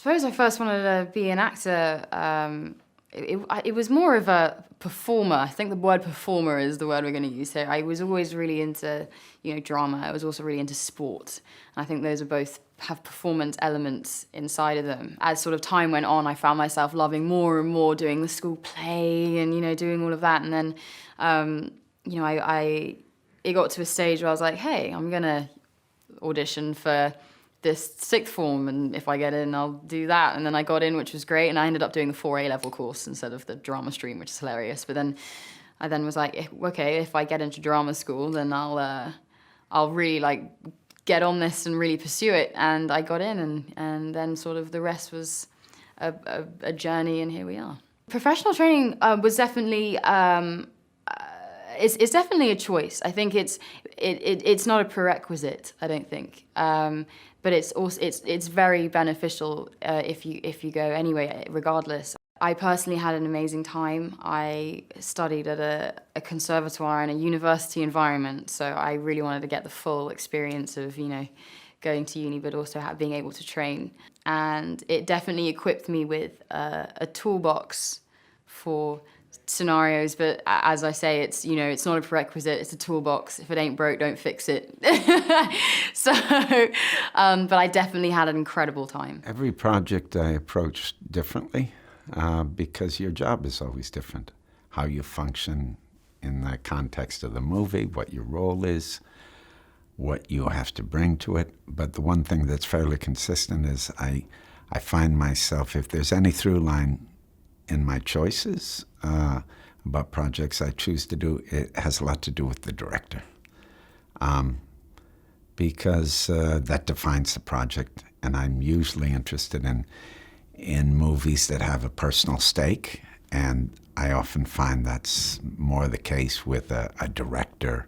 suppose I first wanted to be an actor. It was more of a performer. I think the word performer is the word we're going to use here. I was always really into, drama. I was also really into sport. And I think those are both have performance elements inside of them. As sort of time went on, I found myself loving more and more doing the school play and, doing all of that. And then, it got to a stage where I was like, hey, I'm going to audition for this sixth form, and if I get in, I'll do that. And then I got in, which was great, and I ended up doing the 4A level course instead of the drama stream, which is hilarious. But then I was like, okay, if I get into drama school, then I'll really get on this and really pursue it. And I got in, and then sort of the rest was a journey, and here we are. Professional training was definitely it's definitely a choice. I think it's not a prerequisite, I don't think. But it's also it's very beneficial if you go anyway, regardless. I personally had an amazing time. I studied at a conservatoire in a university environment, so I really wanted to get the full experience of going to uni, but also being able to train. And it definitely equipped me with a toolbox for scenarios, but as I say, it's it's not a prerequisite, it's a toolbox. If it ain't broke, don't fix it. So but I definitely had an incredible time. Every project I approach differently because your job is always different. How you function in the context of the movie, what your role is, what you have to bring to it. But the one thing that's fairly consistent is I find myself, if there's any through line in my choices about projects I choose to do, it has a lot to do with the director. Because that defines the project, and I'm usually interested in movies that have a personal stake, and I often find that's more the case with a director,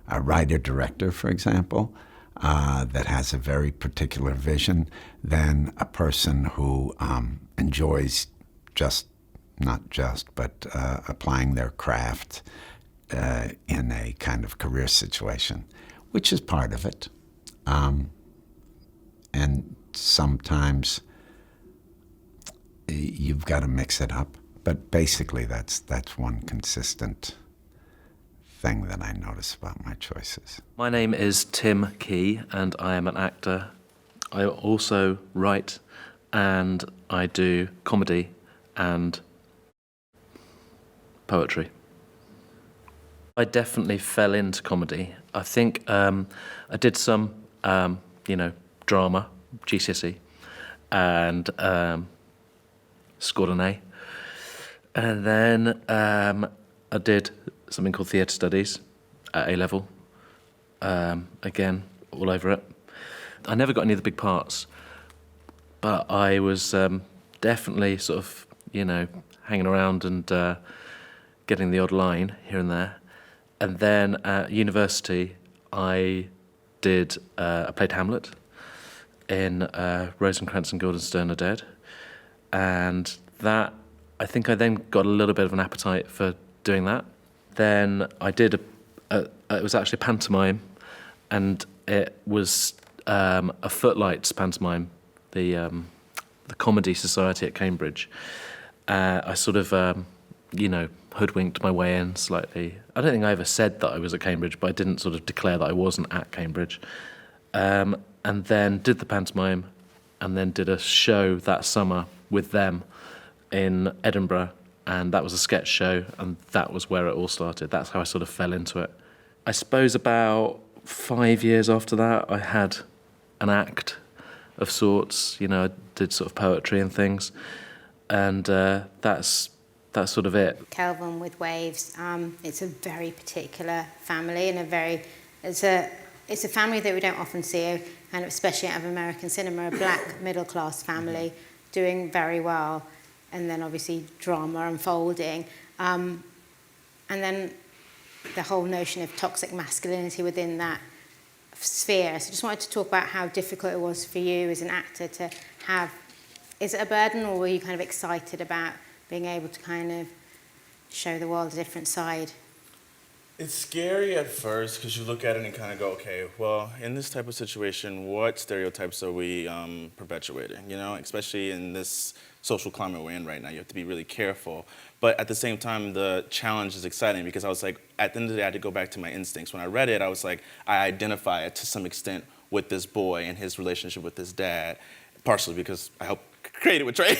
a writer-director, for example, that has a very particular vision than a person who enjoys but applying their craft in a kind of career situation, which is part of it. And sometimes you've got to mix it up. But basically, that's one consistent thing that I notice about my choices. My name is Tim Key, and I am an actor. I also write, and I do comedy and poetry. I definitely fell into comedy. I think I did some, drama, GCSE, and scored an A. And then I did something called theatre studies at A-level. Again, all over it. I never got any of the big parts, but I was definitely sort of, hanging around and getting the odd line here and there. And then at university, I played Hamlet in Rosencrantz and Guildenstern are Dead. And that, I think I then got a little bit of an appetite for doing that. Then I did it was actually a pantomime, and it was a Footlights pantomime, the Comedy Society at Cambridge. I sort of, hoodwinked my way in slightly. I don't think I ever said that I was at Cambridge, but I didn't sort of declare that I wasn't at Cambridge. And then did the pantomime, and then did a show that summer with them in Edinburgh, and that was a sketch show, and that was where it all started. That's how I sort of fell into it. I suppose about 5 years after that, I had an act of sorts. I did sort of poetry and things, and that's sort of it. Kelvin with Waves. It's a very particular family, and it's a family that we don't often see, and especially out of American cinema, a black middle-class family doing very well, and then obviously drama unfolding, and then the whole notion of toxic masculinity within that sphere. So I just wanted to talk about how difficult it was for you as an actor to have. Is it a burden, or were you kind of excited about being able to kind of show the world a different side? It's scary at first because you look at it and kind of go, okay, well, in this type of situation, what stereotypes are we perpetuating? You know, especially in this social climate we're in right now, you have to be really careful. But at the same time, the challenge is exciting because I was like, at the end of the day, I had to go back to my instincts. When I read it, I was like, I identify it to some extent with this boy and his relationship with his dad, partially because I helped create it with Trey.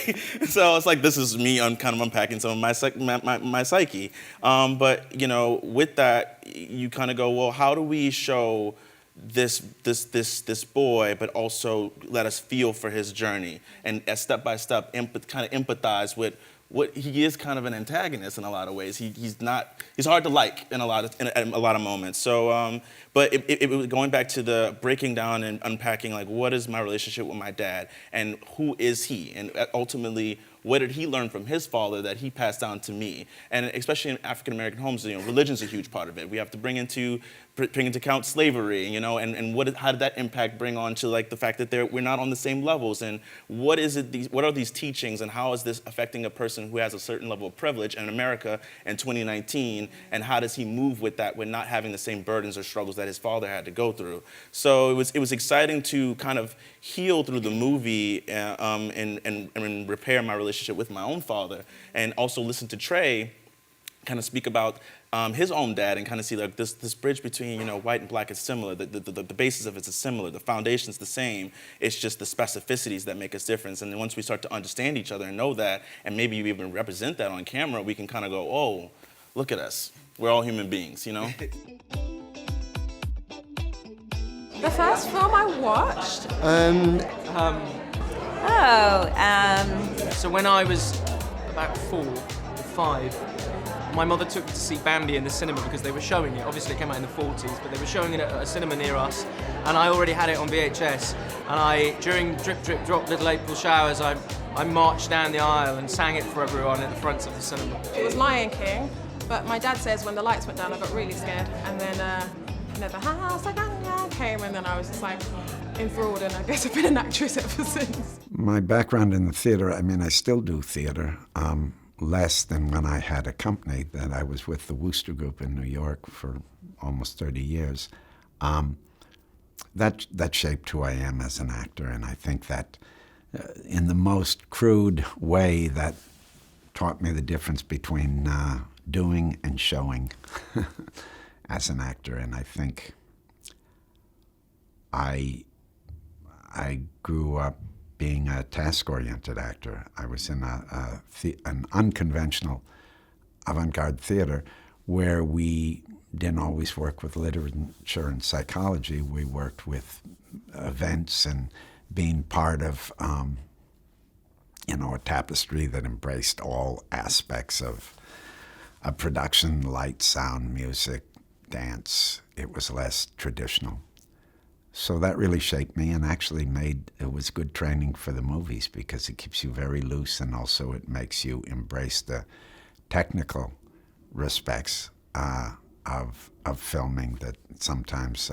So it's like, this is me, I'm kind of unpacking some of my psyche. But, you know, with that, you kind of go, well, how do we show this boy, but also let us feel for his journey and step by step kind of empathize with what he is, kind of an antagonist in a lot of ways. He's hard to like in a lot of moments. So, but it was going back to the breaking down and unpacking, like, what is my relationship with my dad and who is he, and ultimately, what did he learn from his father that he passed down to me? And especially in African American homes, you know, religion's a huge part of it. We have to bring into account slavery, you know, and how did that impact bring on to, like, the fact that we're not on the same levels, and what are these teachings, and how is this affecting a person who has a certain level of privilege in America in 2019, and how does he move with that when not having the same burdens or struggles that his father had to go through? So it was exciting to kind of heal through the movie and repair my relationship with my own father, and also listen to Trey kind of speak about his own dad and kind of see, like, this bridge between, you know, white and black is similar. The basis of it is similar. The foundation's the same. It's just the specificities that make us different. And then once we start to understand each other and know that, and maybe you even represent that on camera, we can kind of go, oh, look at us. We're all human beings, you know? The first film I watched? So when I was about 4 or 5, my mother took me to see Bambi in the cinema because they were showing it. Obviously it came out in the 40s, but they were showing it at a cinema near us, and I already had it on VHS. And during Drip Drip Drop Little April Showers, I marched down the aisle and sang it for everyone at the front of the cinema. It was Lion King, but my dad says when the lights went down I got really scared, and then the house came, and then I was just like enthralled, and I guess I've been an actress ever since. My background in the theater, I mean, I still do theater, less than when I had a company that I was with, the Wooster Group in New York, for almost 30 years. That shaped who I am as an actor, and I think that in the most crude way, that taught me the difference between doing and showing as an actor. And I think I grew up being a task-oriented actor. I was in an unconventional avant-garde theater where we didn't always work with literature and psychology. We worked with events and being part of a tapestry that embraced all aspects of a production: light, sound, music, dance. It was less traditional. So that really shaped me, and actually it was good training for the movies because it keeps you very loose, and also it makes you embrace the technical respects of filming that sometimes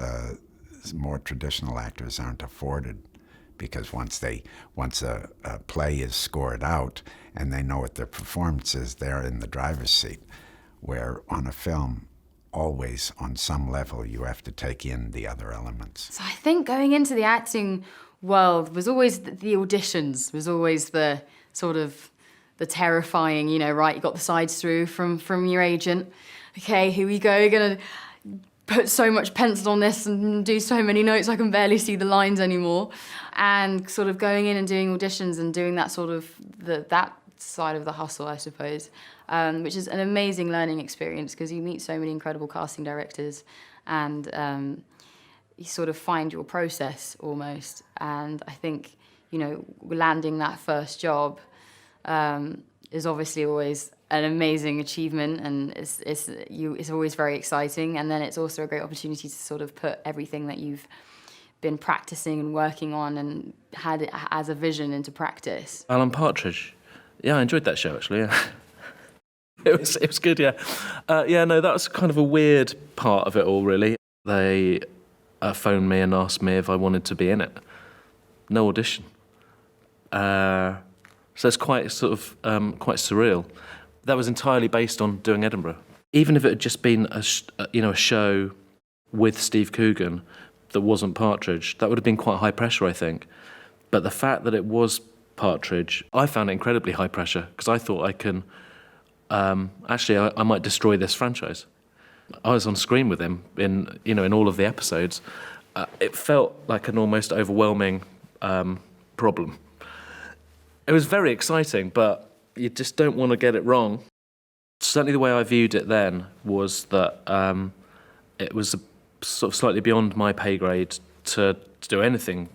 more traditional actors aren't afforded, because once a play is scored out and they know what their performance is, they're in the driver's seat, where on a film, always on some level you have to take in the other elements. So I think going into the acting world was always the auditions, was always the sort of the terrifying, you got the sides through from your agent. Okay, here we go, gonna put so much pencil on this and do so many notes I can barely see the lines anymore. And sort of going in and doing auditions and doing that sort of that side of the hustle, I suppose, which is an amazing learning experience because you meet so many incredible casting directors, and you sort of find your process almost. And I think, landing that first job is obviously always an amazing achievement, and it's always very exciting. And then it's also a great opportunity to sort of put everything that you've been practicing and working on and had it as a vision into practice. Alan Partridge. Yeah, I enjoyed that show, actually, yeah. It was good, yeah. No, that was kind of a weird part of it all, really. They phoned me and asked me if I wanted to be in it. No audition. So it's quite quite surreal. That was entirely based on doing Edinburgh. Even if it had just been a show with Steve Coogan that wasn't Partridge, that would have been quite high pressure, I think. But the fact that it was Partridge, I found it incredibly high pressure because I thought I can, I might destroy this franchise. I was on screen with him in all of the episodes. It felt like an almost overwhelming problem. It was very exciting, but you just don't want to get it wrong. Certainly the way I viewed it then was that it was sort of slightly beyond my pay grade to do anything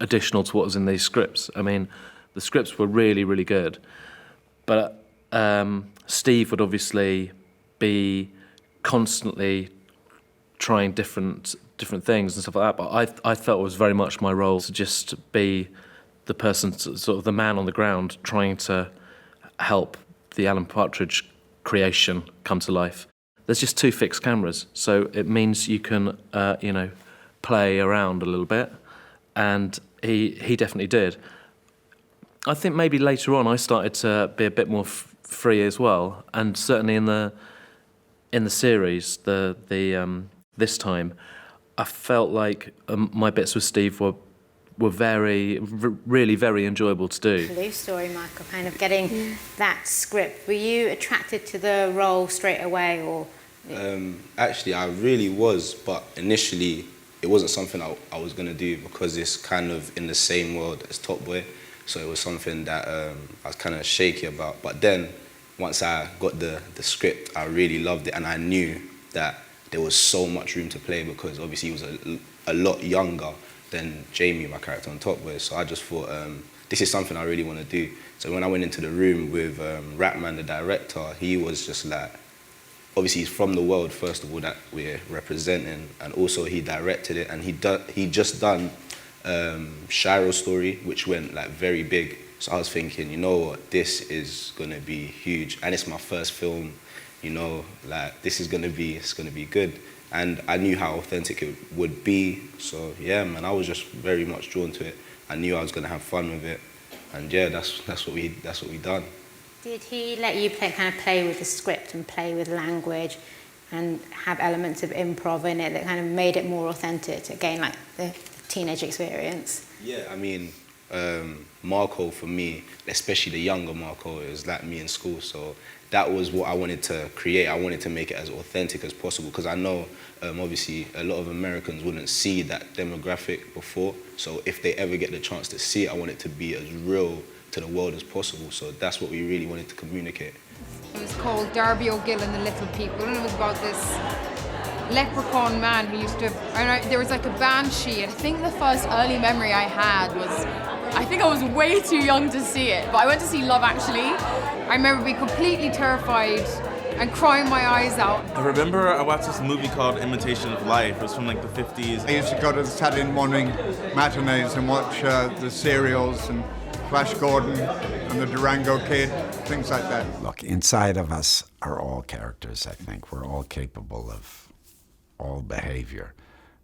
additional to what was in these scripts. I mean, the scripts were really, really good. But Steve would obviously be constantly trying different things and stuff like that. But I felt it was very much my role to just be the person, sort of the man on the ground, trying to help the Alan Partridge creation come to life. There's just 2 fixed cameras, so it means you can, play around a little bit, and he definitely did. I think maybe later on I started to be a bit more free as well, and certainly in the series, this time, I felt like my bits with Steve were really very enjoyable to do. Blue story, Michael, kind of getting that script. Were you attracted to the role straight away, or? Actually, I really was, but initially it wasn't something I was going to do because it's kind of in the same world as Top Boy, so it was something that I was kind of shaky about. But then, once I got the script, I really loved it, and I knew that there was so much room to play because obviously he was a lot younger than Jamie, my character on Top Boy. So I just thought, this is something I really want to do. So when I went into the room with Ratman, the director, he was just like, obviously he's from the world, first of all, that we're representing, and also he directed it, and he just done Shiro's Story, which went like very big. So I was thinking, you know what, this is gonna be huge, and it's my first film, like this is gonna be good. And I knew how authentic it would be, so yeah, man, I was just very much drawn to it. I knew I was gonna have fun with it, and yeah, that's what we done. Did he let you play with the script and play with language and have elements of improv in it that kind of made it more authentic, again, like the teenage experience? Yeah, I mean, Marco, for me, especially the younger Marco, it was like me in school, so that was what I wanted to create. I wanted to make it as authentic as possible because I know, obviously, a lot of Americans wouldn't see that demographic before, so if they ever get the chance to see it, I want it to be as real to the world as possible, so that's what we really wanted to communicate. It was called Darby O'Gill and the Little People, and it was about this leprechaun man who used to, there was like a banshee, and I think the first early memory I had was, I think I was way too young to see it, but I went to see Love Actually. I remember being completely terrified and crying my eyes out. I remember I watched this movie called Imitation of Life. It was from like the 50s. I used to go to the Saturday morning matinees and watch the serials and Flash Gordon and the Durango Kid, things like that. Look, inside of us are all characters, I think. We're all capable of all behavior.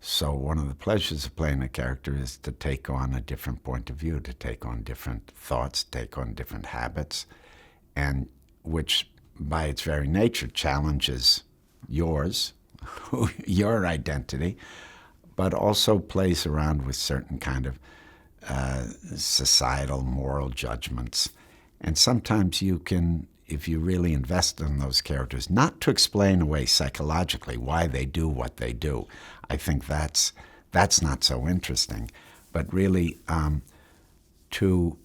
So one of the pleasures of playing a character is to take on a different point of view, to take on different thoughts, take on different habits, and which by its very nature challenges yours, your identity, but also plays around with certain kind of societal moral judgments. And sometimes you can, if you really invest in those characters, not to explain away psychologically why they do what they do. I think that's not so interesting, but really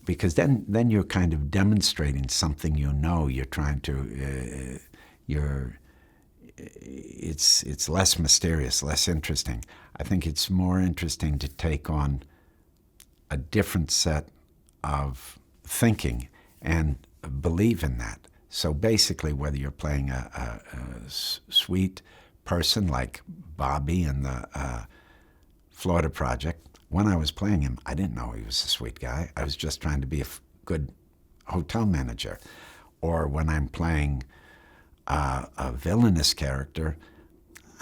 because then you're kind of demonstrating something you're trying to, it's less mysterious, less interesting. I think it's more interesting to take on a different set of thinking and believe in that. So basically, whether you're playing a sweet person like Bobby in the Florida Project, when I was playing him, I didn't know he was a sweet guy. I was just trying to be a good hotel manager. Or when I'm playing a villainous character,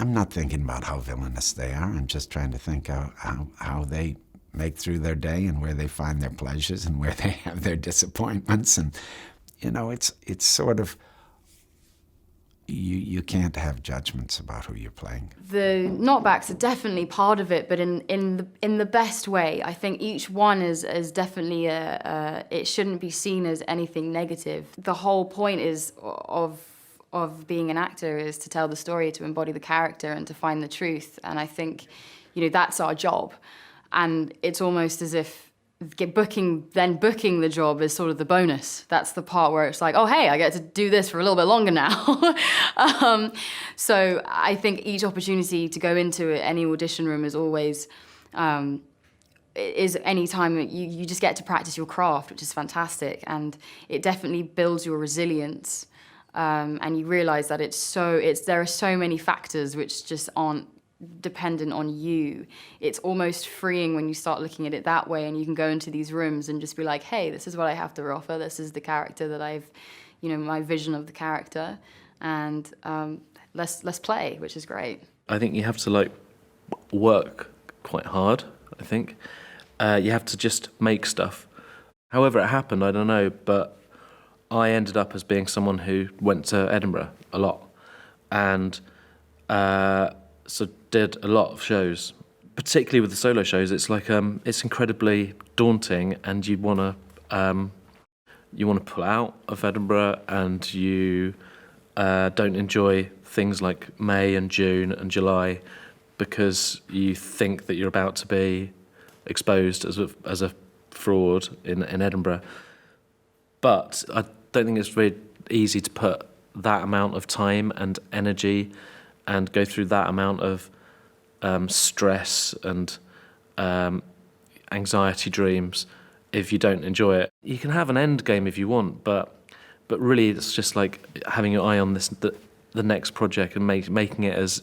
I'm not thinking about how villainous they are. I'm just trying to think how they make through their day and where they find their pleasures and where they have their disappointments. And, it's sort of you can't have judgments about who you're playing. The knockbacks are definitely part of it, but in the best way. I think each one is definitely it shouldn't be seen as anything negative. The whole point is of being an actor is to tell the story, to embody the character, and to find the truth. And I think, that's our job. And it's almost as if booking the job is sort of the bonus. That's the part where it's like, oh, hey, I get to do this for a little bit longer now. So I think each opportunity to go into any audition room is always, is any time you just get to practice your craft, which is fantastic. And it definitely builds your resilience. And you realize that there are so many factors which just aren't dependent on you. It's almost freeing when you start looking at it that way, and you can go into these rooms and just be like, hey, this is what I have to offer. This is the character that I've, my vision of the character, and let's play, which is great. I think you have to work quite hard. I think you have to just make stuff. However it happened, I don't know, but I ended up as being someone who went to Edinburgh a lot, and so did a lot of shows. Particularly with the solo shows, it's it's incredibly daunting, and you want to pull out of Edinburgh, and you don't enjoy things like May and June and July because you think that you're about to be exposed as a fraud in Edinburgh. But I don't think it's very easy to put that amount of time and energy and go through that amount of stress and anxiety dreams if you don't enjoy it. You can have an end game if you want, but really it's just like having your eye on the next project and making it as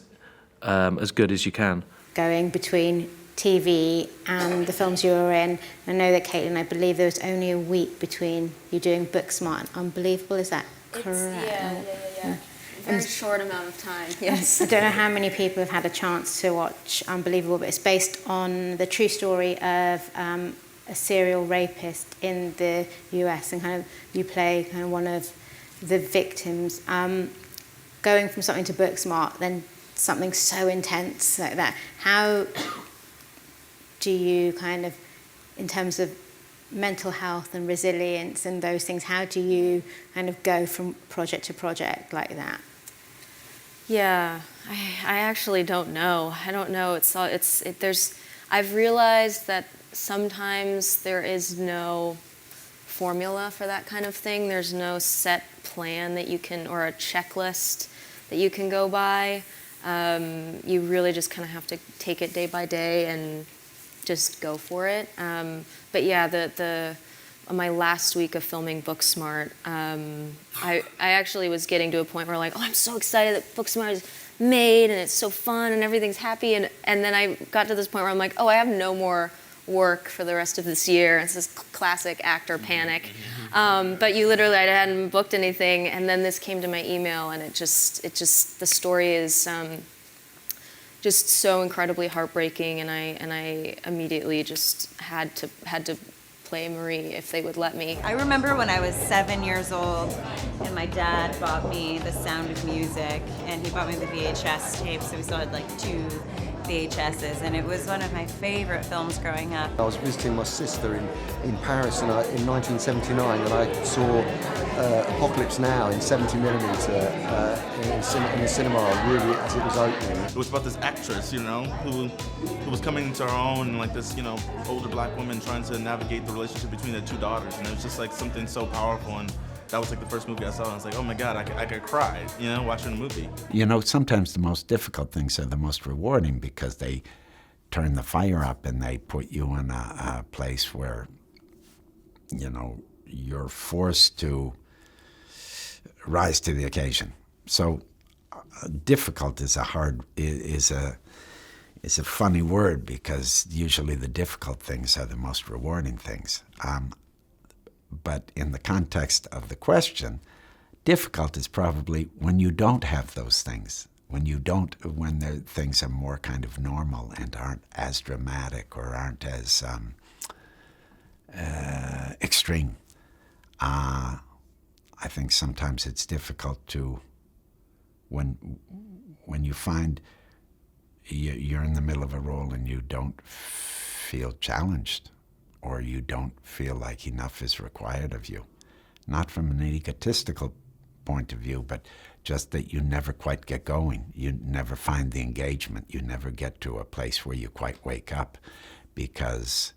good as you can. Going between TV and the films you were in, I know that Kaitlyn, I believe there was only a week between you doing Booksmart and Unbelievable, is that correct? Yeah. Very short amount of time, yes. I don't know how many people have had a chance to watch Unbelievable, but it's based on the true story of a serial rapist in the US, and kind of you play kind of one of the victims. Going from something to Booksmart, then something so intense like that, how do you kind of, in terms of mental health and resilience and those things, how do you kind of go from project to project like that? Yeah, I actually don't know. I don't know. I've realized that sometimes there is no formula for that kind of thing. There's no set plan that you can, or a checklist that you can go by. You really just kind of have to take it day by day and just go for it. But yeah, on my last week of filming Booksmart, I actually was getting to a point where I'm so excited that Booksmart is made and it's so fun and everything's happy, and then I got to this point where I'm like, oh, I have no more work for the rest of this year. It's this classic actor panic. But you literally, I hadn't booked anything, and then this came to my email, and it just the story is just so incredibly heartbreaking, and I immediately just had to play Marie if they would let me. I remember when I was 7 years old, and my dad bought me The Sound of Music, and he bought me the VHS tape, so we still had 2 VHSs, and it was one of my favorite films growing up. I was visiting my sister in Paris in 1979, and I saw Apocalypse Now in 70mm in the cinema, really, as it was opening. It was about this actress, who was coming into her own, like this, older black woman trying to navigate the relationship between their 2 daughters, and it was just something so powerful. And that was the first movie I saw, and I was like, oh my God, I could cry, watching a movie. Sometimes the most difficult things are the most rewarding because they turn the fire up and they put you in a place where, you're forced to rise to the occasion. So difficult is a funny word, because usually the difficult things are the most rewarding things. But in the context of the question, difficult is probably when you don't have those things, when the things are more kind of normal and aren't as dramatic or aren't as extreme. I think sometimes it's difficult to when you find you're in the middle of a role and you don't feel challenged, or you don't feel like enough is required of you, not from an egotistical point of view, but just that you never quite get going. You never find the engagement. You never get to a place where you quite wake up because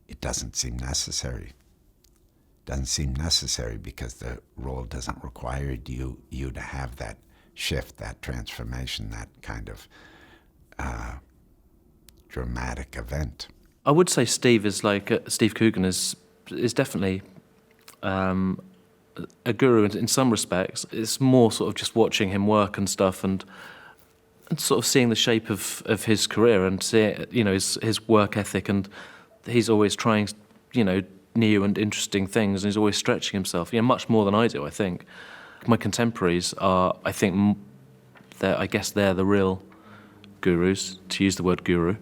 it doesn't seem necessary. It doesn't seem necessary because the role doesn't require you to have that shift, that transformation, that kind of dramatic event. I would say Steve is like Steve Coogan is definitely a guru in some respects. It's more sort of just watching him work and stuff, and sort of seeing the shape of his career and seeing, you know, his work ethic, and he's always trying, you know, new and interesting things, and he's always stretching himself, you know, much more than I do, I think. My contemporaries are, I think, I guess they're the real gurus, to use the word guru.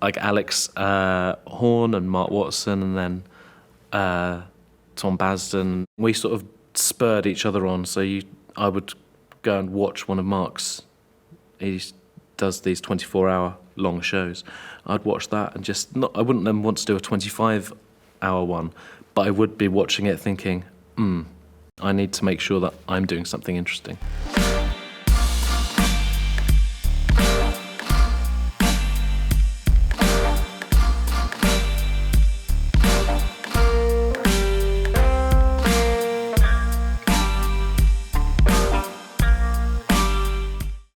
Like Alex Horn and Mark Watson, and then Tom Basden. We sort of spurred each other on, so I would go and watch one of Mark's, he does these 24-hour long shows. I'd watch that and I wouldn't then want to do a 25-hour one, but I would be watching it thinking, I need to make sure that I'm doing something interesting.